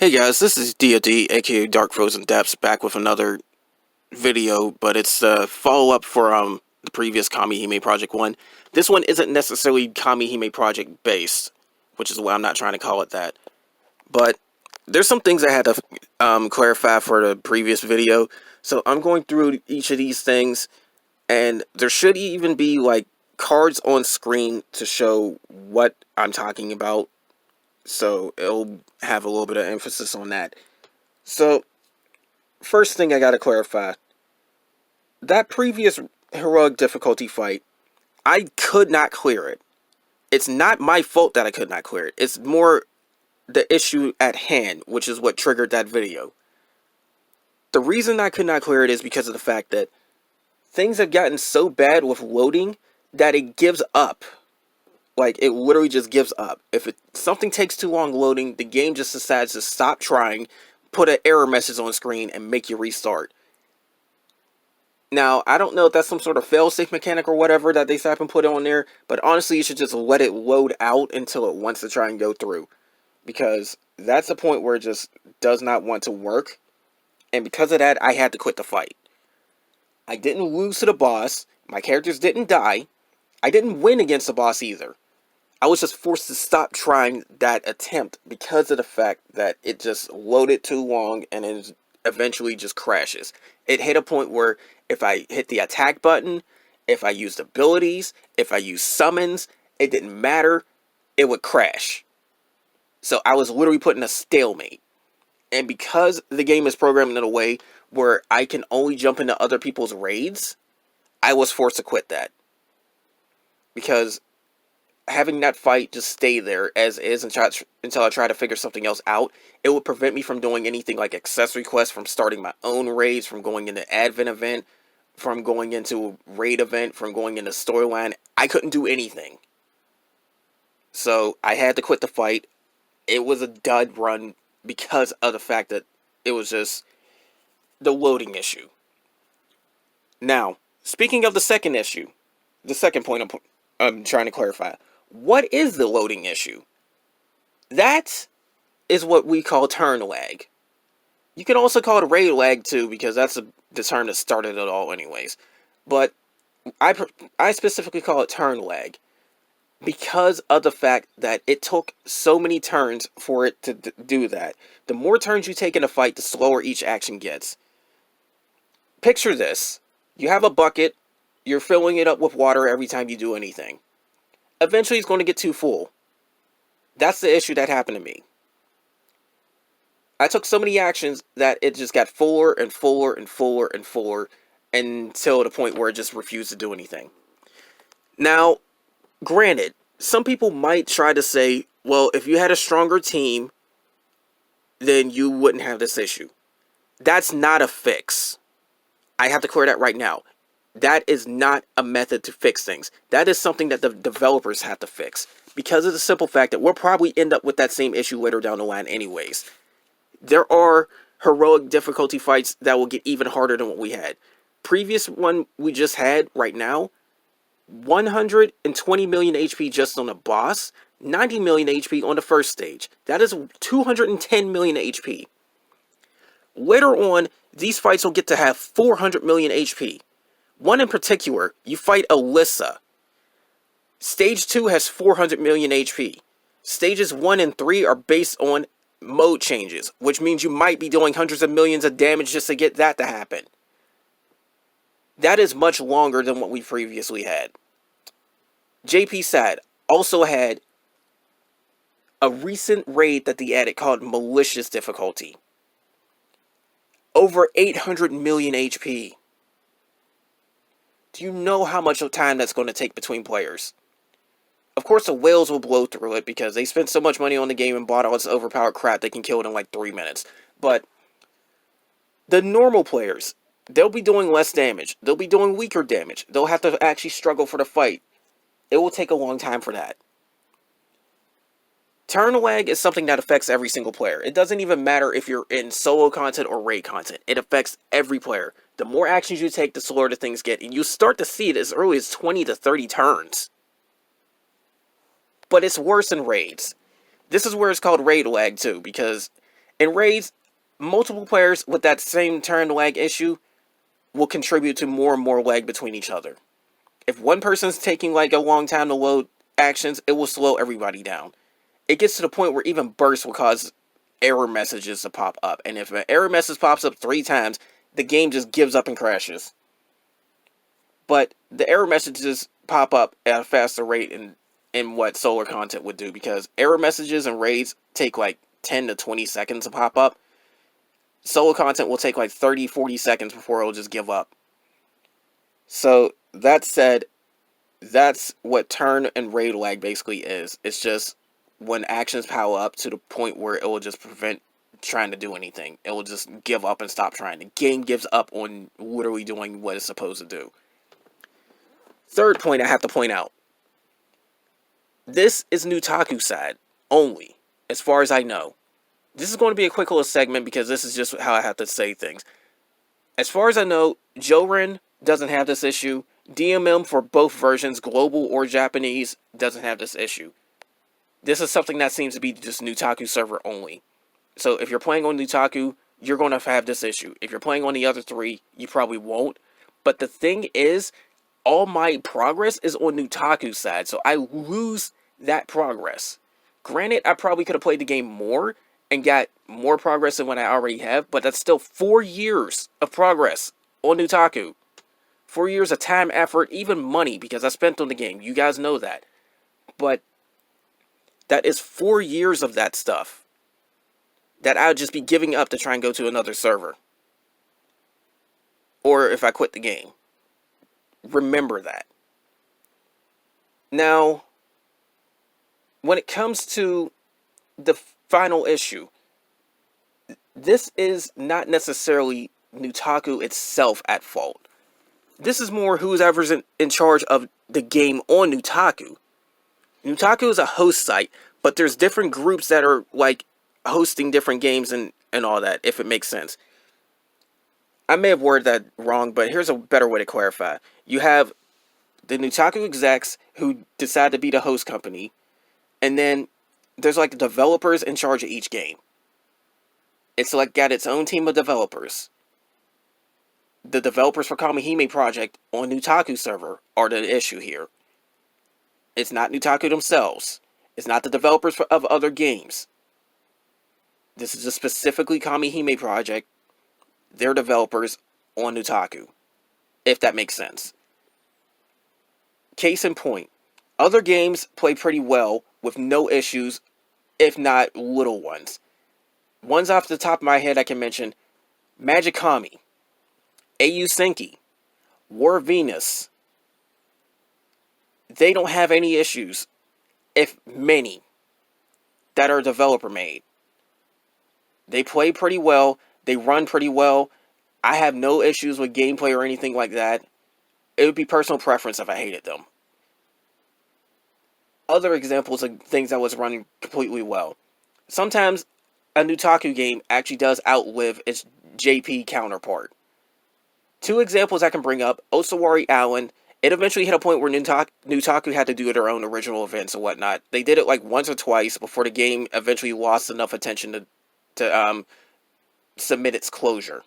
Hey guys, this is DoD, aka Dark Frozen Depths, back with another video, but it's a follow-up for the previous Kamihime Project 1. This one isn't necessarily Kamihime Project based, which is why I'm not trying to call it that. But there's some things I had to clarify for the previous video, so I'm going through each of these things, and there should even be like cards on screen to show what I'm talking about. So it'll have a little bit of emphasis on that. So, first thing I gotta clarify. That previous heroic difficulty fight, I could not clear it. It's not my fault that I could not clear it. It's more the issue at hand, which is what triggered that video. The reason I could not clear it is because of the fact that things have gotten so bad with loading that it gives up. Like, it literally just gives up. If something takes too long loading, the game just decides to stop trying, put an error message on screen, and make you restart. Now, I don't know if that's some sort of fail-safe mechanic or whatever that they have put on there, but honestly, you should just let it load out until it wants to try and go through. Because that's a point where it just does not want to work, and because of that, I had to quit the fight. I didn't lose to the boss, my characters didn't die, I didn't win against the boss either. I was just forced to stop trying that attempt because of the fact that it just loaded too long and it eventually just crashes. It hit a point where if I hit the attack button, if I used abilities, if I used summons, it didn't matter, it would crash. So I was literally put in a stalemate. And because the game is programmed in a way where I can only jump into other people's raids, I was forced to quit that. Because having that fight just stay there as is until I try to figure something else out, it would prevent me from doing anything like accessory quests, from starting my own raids, from going into advent event, from going into raid event, from going into storyline. I couldn't do anything. So I had to quit the fight. It was a dud run because of the fact that it was just the loading issue. Now, speaking of the second issue, the second point I'm trying to clarify. What is the loading issue? That is what we call turn lag. You can also call it raid lag too, because that's the term that started it all anyways. But I specifically call it turn lag because of the fact that it took so many turns for it to do that. The more turns you take in a fight, the slower each action gets. Picture this. You have a bucket. You're filling it up with water every time you do anything. Eventually it's going to get too full. That's the issue that happened to me. I took so many actions that it just got fuller and fuller and fuller and fuller until the point where it just refused to do anything. Now, granted, some people might try to say, well, if you had a stronger team, then you wouldn't have this issue. That's not a fix. I have to clear that right now. That is not a method to fix things. That is something that the developers have to fix. Because of the simple fact that we'll probably end up with that same issue later down the line anyways. There are heroic difficulty fights that will get even harder than what we had. Previous one we just had right now, 120 million HP just on the boss, 90 million HP on the first stage. That is 210 million HP. Later on, these fights will get to have 400 million HP. One in particular, you fight Alyssa. Stage 2 has 400 million HP. Stages 1 and 3 are based on mode changes, which means you might be doing hundreds of millions of damage just to get that to happen. That is much longer than what we previously had. JP Sad also had a recent raid that they added called Malicious Difficulty. Over 800 million HP. Do you know how much time that's going to take between players? Of course, the whales will blow through it because they spent so much money on the game and bought all this overpowered crap they can kill it in like 3 minutes. But the normal players, they'll be doing less damage. They'll be doing weaker damage. They'll have to actually struggle for the fight. It will take a long time for that. Turn lag is something that affects every single player. It doesn't even matter if you're in solo content or raid content. It affects every player. The more actions you take, the slower the things get. And you start to see it as early as 20 to 30 turns. But it's worse in raids. This is where it's called raid lag too, because In raids, multiple players with that same turn lag issue will contribute to more and more lag between each other. If one person's taking like a long time to load actions, it will slow everybody down. It gets to the point where even bursts will cause error messages to pop up. And if an error message pops up 3 times, the game just gives up and crashes. But the error messages pop up at a faster rate in what solar content would do, because error messages and raids take like 10 to 20 seconds to pop up. Solar content will take like 30-40 seconds before it'll just give up. So that said, that's what turn and raid lag basically is. It's just when actions pile up to the point where it will just prevent trying to do anything. It will just give up and stop trying. The game gives up on literally doing what it's supposed to do. Third point I have to point out. This is Nutaku side only, as far as I know. This is going to be a quick little segment because this is just how I have to say things. As far as I know, Jorin doesn't have this issue. DMM for both versions, global or Japanese, doesn't have this issue. This is something that seems to be just Nutaku server only. So if you're playing on Nutaku, you're going to have this issue. If you're playing on the other 3, you probably won't. But the thing is, all my progress is on Nutaku's side, so I lose that progress. Granted, I probably could have played the game more and got more progress than what I already have, but that's still 4 years of progress on Nutaku. 4 years of time, effort, even money, because I spent on the game. You guys know that. But that is 4 years of that stuff that I would just be giving up to try and go to another server. Or if I quit the game. Remember that. Now, when it comes to the final issue, this is not necessarily Nutaku itself at fault. This is more whoever's in charge of the game on Nutaku. Nutaku is a host site, but there's different groups that are like hosting different games and all that, if it makes sense. I may have worded that wrong, but here's a better way to clarify. You have the Nutaku execs who decide to be the host company, and then there's like the developers in charge of each game. It's like got its own team of developers. The developers for Kamihime project on Nutaku server are the issue here. It's not Nutaku themselves. It's not the developers of other games. This is a specifically Kamihime project. They're developers on Nutaku, if that makes sense. Case in point, other games play pretty well with no issues, if not little ones. Ones off the top of my head I can mention: Magikami, AU Senki, War Venus. They don't have any issues, if many, that are developer made. They play pretty well. They run pretty well. I have no issues with gameplay or anything like that. It would be personal preference if I hated them. Other examples of things that was running completely well. Sometimes a Nutaku game actually does outlive its JP counterpart. 2 examples I can bring up: Osawari Island. It eventually hit a point where Nutaku had to do their own original events and whatnot. They did it like once or twice before the game eventually lost enough attention to submit its closure.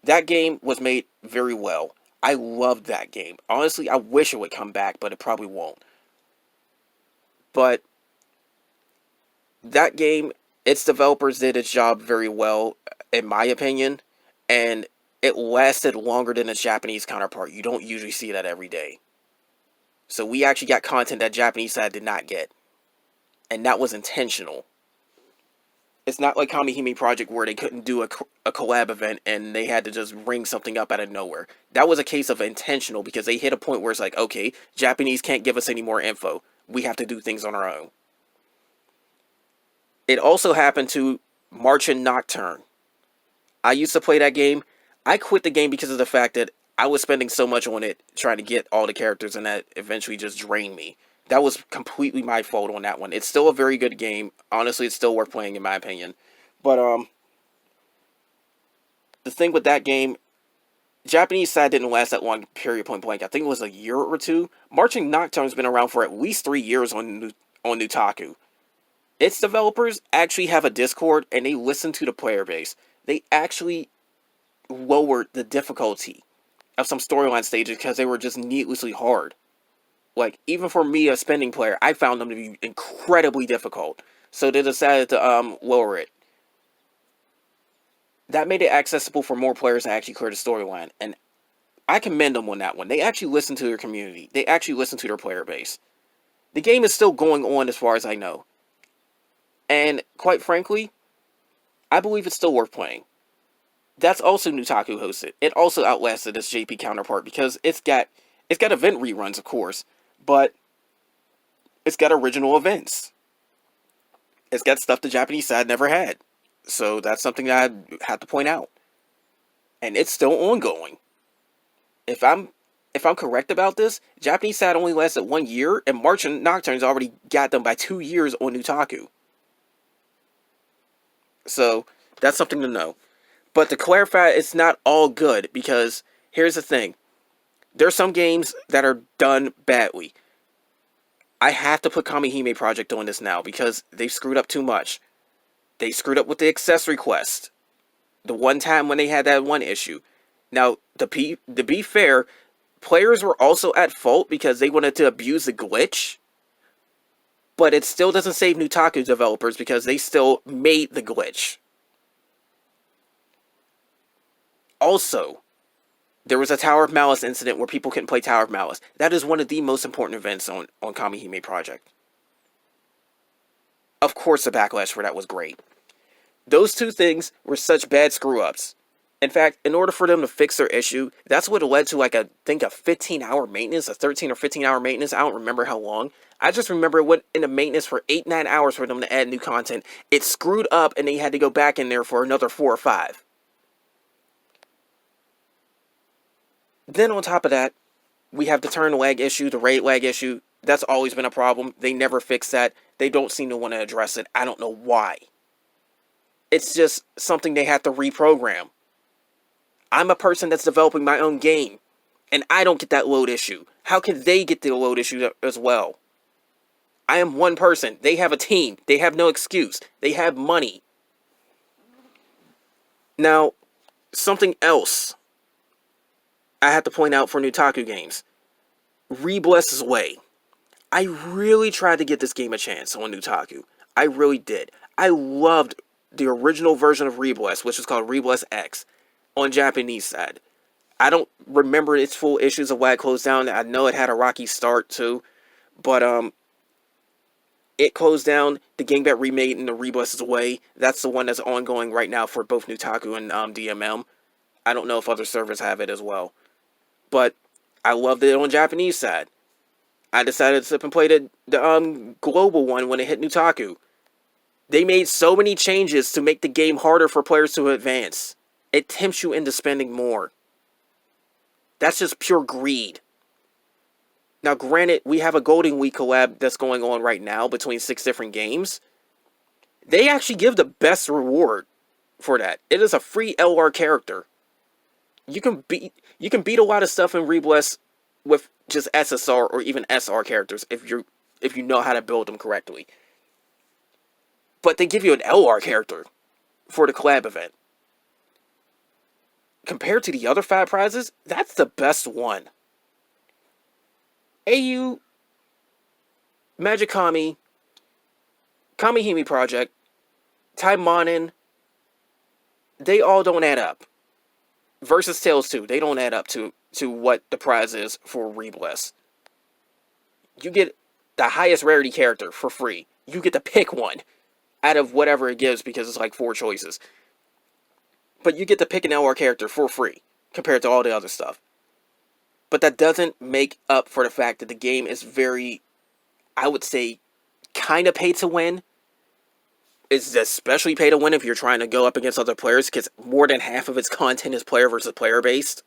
That game was made very well. I loved that game. Honestly, I wish it would come back, but it probably won't. But that game, its developers did its job very well, in my opinion, and it lasted longer than its Japanese counterpart. You don't usually see that every day. So we actually got content that Japanese side did not get. And that was intentional. It's not like Kamihime Project where they couldn't do a collab event and they had to just ring something up out of nowhere. That was a case of intentional because they hit a point where it's like, okay, Japanese can't give us any more info. We have to do things on our own. It also happened to Martian Nocturne. I used to play that game. I quit the game because of the fact that I was spending so much on it trying to get all the characters, and that eventually just drained me. That was completely my fault on that one. It's still a very good game. Honestly, it's still worth playing in my opinion. But the thing with that game, Japanese side didn't last that long, period, point blank. I think it was a year or 2. Marching Nocturne's been around for at least 3 years on Nutaku. its developers actually have a Discord and they listen to the player base. They actually lowered the difficulty of some storyline stages because they were just needlessly hard. Like, even for me, a spending player, I found them to be incredibly difficult. So they decided to lower it. That made it accessible for more players to actually clear the storyline. And I commend them on that one. They actually listen to their community. They actually listen to their player base. The game is still going on as far as I know. And quite frankly, I believe it's still worth playing. That's also Nutaku hosted. It also outlasted its JP counterpart because it's got event reruns, of course, but it's got original events. It's got stuff the Japanese side never had. So that's something that I have to point out. And it's still ongoing. If I'm correct about this, Japanese side only lasted 1 year, and March and Nocturne's already got them by 2 years on Nutaku. So that's something to know. But to clarify, it's not all good, because here's the thing. There's some games that are done badly. I have to put Kamihime Project on this now, because they've screwed up too much. They screwed up with the accessory quest. The one time when they had that one issue. Now, to be fair, players were also at fault because they wanted to abuse the glitch. But it still doesn't save Nutaku developers because they still made the glitch. Also, there was a Tower of Malice incident where people couldn't play Tower of Malice. That is one of the most important events on Kamihime Project. Of course, the backlash for that was great. Those two things were such bad screw-ups. In fact, in order for them to fix their issue, that's what led to, like, I think a 15-hour maintenance, a 13 or 15-hour maintenance. I don't remember how long. I just remember it went into maintenance for 8-9 hours for them to add new content. It screwed up, and they had to go back in there for another 4 or 5. Then on top of that, we have the turn lag issue, the raid lag issue. That's always been a problem. They never fix that. They don't seem to want to address it. I don't know why. It's just something they have to reprogram. I'm a person that's developing my own game, and I don't get that load issue. How can they get the load issue as well? I am one person. They have a team. They have no excuse. They have money. Now, something else I have to point out for Nutaku games. Rebless's Way. I really tried to get this game a chance on Nutaku. I really did. I loved the original version of Rebless, which was called Rebless X, on Japanese side. I don't remember its full issues of why it closed down. I know it had a rocky start too, but it closed down. The game got remade in the Rebless's Way. That's the one that's ongoing right now for both Nutaku and DMM. I don't know if other servers have it as well, but I loved it on Japanese side. I decided to sit and play the global one when it hit Nutaku. They made so many changes to make the game harder for players to advance. It tempts you into spending more. That's just pure greed. Now, granted, we have a Golden Week collab that's going on right now between 6 different games. They actually give the best reward for that. It is a free LR character. You can beat a lot of stuff in Rebless with just SSR or even SR characters if you know how to build them correctly. But they give you an LR character for the collab event. Compared to the other 5 prizes, that's the best one. AU, Magikami, Kamihime Project, Taimanin, they all don't add up. Versus Tales 2, they don't add up to what the prize is for Rebless. You get the highest rarity character for free. You get to pick one out of whatever it gives because it's like 4 choices. But you get to pick an LR character for free compared to all the other stuff. But that doesn't make up for the fact that the game is very, I would say, kind of pay to win. It's especially pay to win if you're trying to go up against other players because more than half of its content is player versus player based.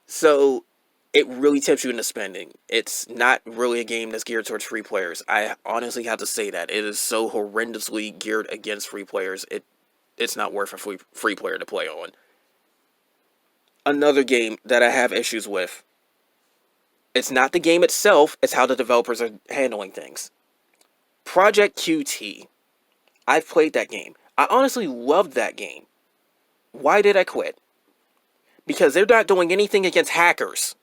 So it really tempts you into spending. It's not really a game that's geared towards free players. I honestly have to say that. It is so horrendously geared against free players. It's not worth a free player to play on. Another game that I have issues with. It's not the game itself, it's how the developers are handling things. Project QT. I've played that game. I honestly loved that game. Why did I quit? Because they're not doing anything against hackers.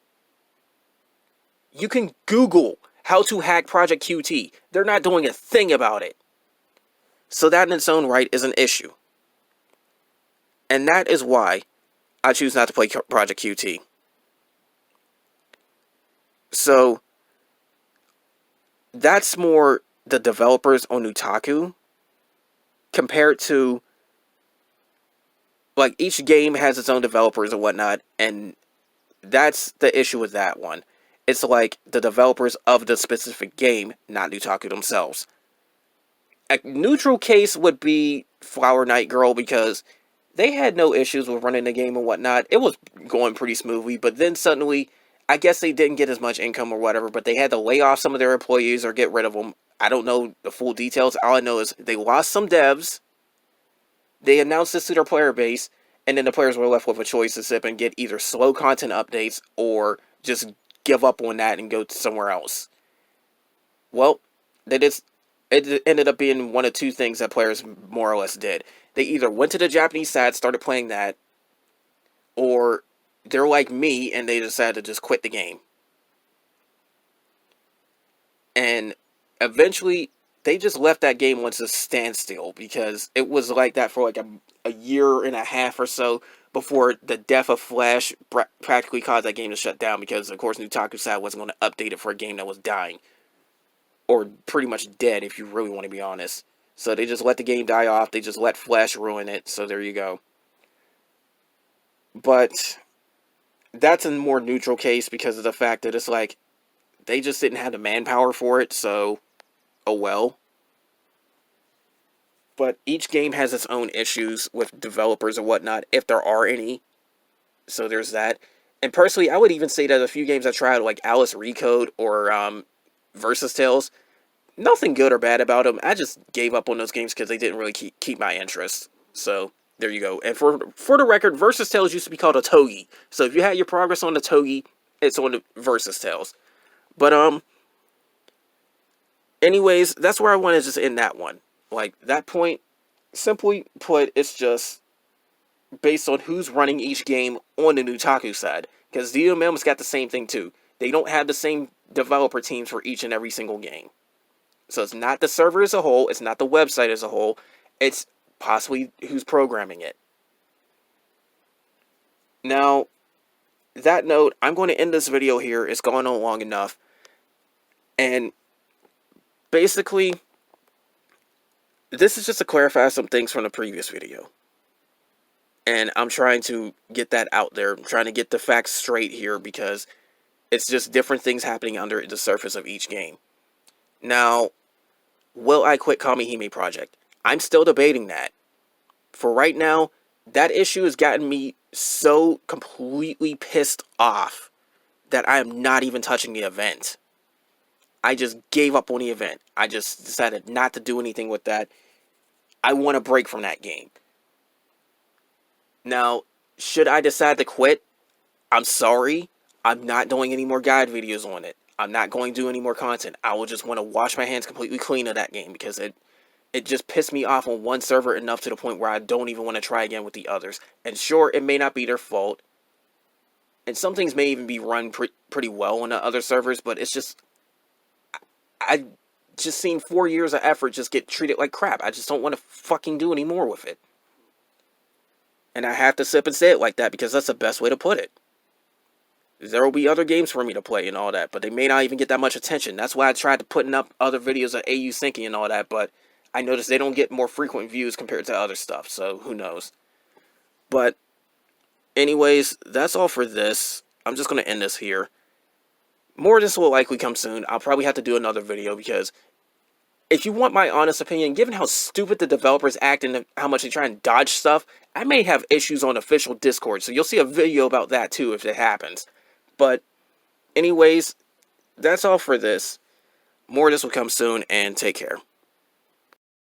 You can Google how to hack Project QT. They're not doing a thing about it. So that in its own right is an issue. And that is why I choose not to play Project QT. So that's more the developers on Nutaku compared to, like, each game has its own developers and whatnot, and that's the issue with that one. It's like the developers of the specific game, not Nutaku themselves. A neutral case would be Flower Night Girl, because they had no issues with running the game and whatnot. It was going pretty smoothly, but then suddenly, I guess they didn't get as much income or whatever, but they had to lay off some of their employees or get rid of them. I don't know the full details. All I know is they lost some devs. They announced this to their player base, and then the players were left with a choice to sit and get either slow content updates or just give up on that and go somewhere else. Well, it ended up being one of two things that players more or less did. They either went to the Japanese side, started playing that, or they're like me and they decided to just quit the game. And eventually, they just left that game once a standstill, because it was like that for like a year and a half or so before the death of Flash practically caused that game to shut down, because of course Nutaku side wasn't going to update it for a game that was dying. Or pretty much dead, if you really want to be honest. So they just let the game die off, they just let Flash ruin it, so there you go. But that's a more neutral case because of the fact that it's like, they just didn't have the manpower for it, so oh well. But each game has its own issues with developers and whatnot, if there are any. So there's that. And personally, I would even say that a few games I tried, like Alice Recode or Versus Tales, nothing good or bad about them. I just gave up on those games because they didn't really keep my interest. So there you go. And for the record, Versus Tales used to be called a Togi. So if you had your progress on the Togi, it's on the Versus Tales. But anyways, that's where I want to just end that one. Like, that point, simply put, it's just based on who's running each game on the Nutaku side. Because DMM's got the same thing too. They don't have the same developer teams for each and every single game. So it's not the server as a whole, it's not the website as a whole, it's possibly who's programming it. Now, that note, I'm going to end this video here. It's gone on long enough. And basically, this is just to clarify some things from the previous video. And I'm trying to get that out there. I'm trying to get the facts straight here, because it's just different things happening under the surface of each game. Now, will I quit Kamihime Project? I'm still debating that. For right now, that issue has gotten me so completely pissed off that I am not even touching the event. I just gave up on the event. I just decided not to do anything with that. I want a break from that game. Now, should I decide to quit? I'm sorry. I'm not doing any more guide videos on it. I'm not going to do any more content. I will just want to wash my hands completely clean of that game, because it just pissed me off on one server enough to the point where I don't even want to try again with the others. And sure, it may not be their fault. And some things may even be run pretty well on the other servers, but it's just, I just seen 4 years of effort just get treated like crap. I just don't want to fucking do any more with it. And I have to sip and say it like that, because that's the best way to put it. There will be other games for me to play and all that, but they may not even get that much attention. That's why I tried to putting up other videos of AU Sinking and all that, but I noticed they don't get more frequent views compared to other stuff, so who knows. But anyways, that's all for this. I'm just going to end this here. More of this will likely come soon. I'll probably have to do another video, because if you want my honest opinion, given how stupid the developers act and how much they try and dodge stuff, I may have issues on official Discord, so you'll see a video about that too if it happens. But anyways, that's all for this. More of this will come soon, and take care.